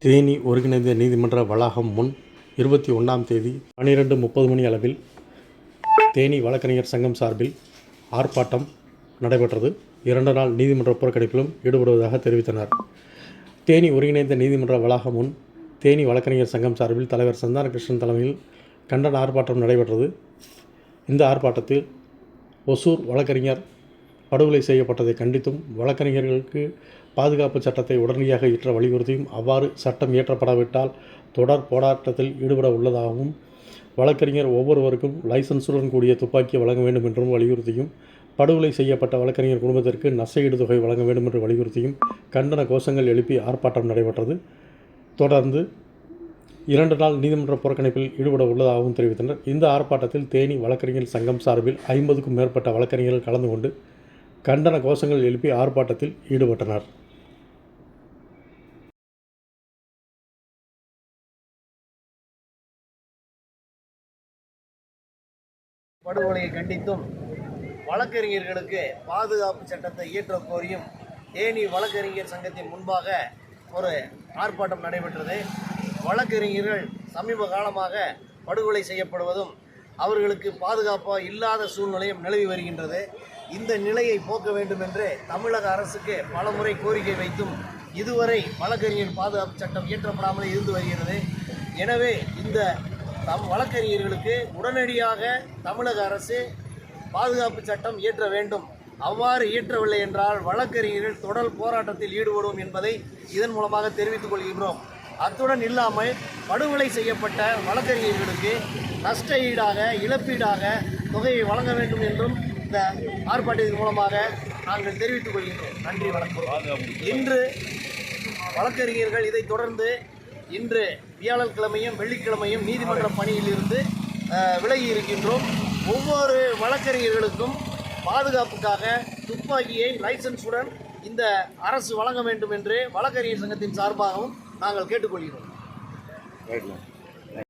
தேனி ஒருங்கிணைந்த நீதிமன்ற வளாகம் முன் 21ஆம் தேதி 12:30 மணி அளவில் தேனி வழக்கறிஞர் சங்கம் சார்பில் ஆர்ப்பாட்டம் நடைபெற்றது. 2 நாள் நீதிமன்ற புறக்கணிப்பிலும் ஈடுபடுவதாக தெரிவித்தனர். தேனி ஒருங்கிணைந்த நீதிமன்ற வளாகம் முன் தேனி வழக்கறிஞர் சங்கம் சார்பில் தலைவர் சந்தானகிருஷ்ணன் தலைமையில் கண்டன ஆர்ப்பாட்டம் நடைபெற்றது. இந்த ஆர்ப்பாட்டத்தில் ஒசூர் வழக்கறிஞர் படுகொலை செய்யப்பட்டதை கண்டித்தும், வழக்கறிஞர்களுக்கு பாதுகாப்பு சட்டத்தை உடனடியாக இயற்ற வலியுறுத்தியும், அவ்வாறு சட்டம் இயற்றப்படாவிட்டால் தொடர் போராட்டத்தில் ஈடுபட உள்ளதாகவும், வழக்கறிஞர் ஒவ்வொருவருக்கும் லைசன்ஸுடன் கூடிய துப்பாக்கி வழங்க வேண்டும் என்றும் வலியுறுத்தியும், படுகொலை செய்யப்பட்ட வழக்கறிஞர் குடும்பத்திற்கு நஷ்டஈடு தொகை வழங்க வேண்டும் என்று வலியுறுத்தியும் கண்டன கோஷங்கள் எழுப்பி ஆர்ப்பாட்டம் நடைபெற்றது. தொடர்ந்து 2 நாள் நீதிமன்ற புறக்கணிப்பில் ஈடுபட உள்ளதாகவும் தெரிவித்தனர். இந்த ஆர்ப்பாட்டத்தில் தேனி வழக்கறிஞர் சங்கம் சார்பில் 50க்கும் மேற்பட்ட வழக்கறிஞர்கள் கலந்து கொண்டு கண்டன கோஷங்கள் எழுப்பி ஆர்ப்பாட்டத்தில் ஈடுபட்டனர். படுகொலையை கண்டித்தும், வழக்கறிஞர்களுக்கு பாதுகாப்பு சட்டத்தை இயற்ற கோரியும் தேனி வழக்கறிஞர் சங்கத்தின் முன்பாக ஒரு ஆர்ப்பாட்டம் நடைபெற்றது. வழக்கறிஞர்கள் சமீப காலமாக படுகொலை செய்யப்படுவதும், அவர்களுக்கு பாதுகாப்பாக இல்லாத சூழ்நிலையும் நிலவி வருகின்றது. இந்த நிலையை போக்க வேண்டும் என்று தமிழக அரசுக்கு பலமுறை கோரிக்கை வைத்தும் இதுவரை வழக்கறிஞர் பாதுகாப்பு சட்டம் இயற்றப்படாமல் இருந்து வருகிறது. எனவே இந்த வழக்கறிஞர்களுக்கு உடனடியாக தமிழக அரசு பாதுகாப்பு சட்டம் இயற்ற வேண்டும். அவ்வாறு இயற்றவில்லை என்றால் வழக்கறிஞர்கள் தொடர் போராட்டத்தில் ஈடுபடும் என்பதை இதன் மூலமாக தெரிவித்துக் கொள்கின்றோம். அத்துடன் இல்லாமல் படுகொலை செய்யப்பட்ட வழக்கறிஞர்களுக்கு நஷ்ட ஈடாக, இழப்பீடாக தொகையை வழங்க வேண்டும் என்றும் இந்த ஆர்ப்பாட்டத்தின் மூலமாக நாங்கள் தெரிவித்துக் கொள்கின்றோம். நன்றி, வணக்கம். இன்று வழக்கறிஞர்கள் இதை தொடர்ந்து இன்று வியாழக்கிழமையும் வெள்ளிக்கிழமையும் நீதிமன்ற பணியிலிருந்து விலகி இருக்கின்றோம். ஒவ்வொரு வழக்கறிஞர்களுக்கும் பாதுகாப்புக்காக துப்பாக்கியை லைசன்ஸுடன் இந்த அரசு வழங்க வேண்டும் என்று வழக்கறிஞர் சங்கத்தின் சார்பாகவும் நாங்கள் கேட்டுக்கொள்கிறோம்.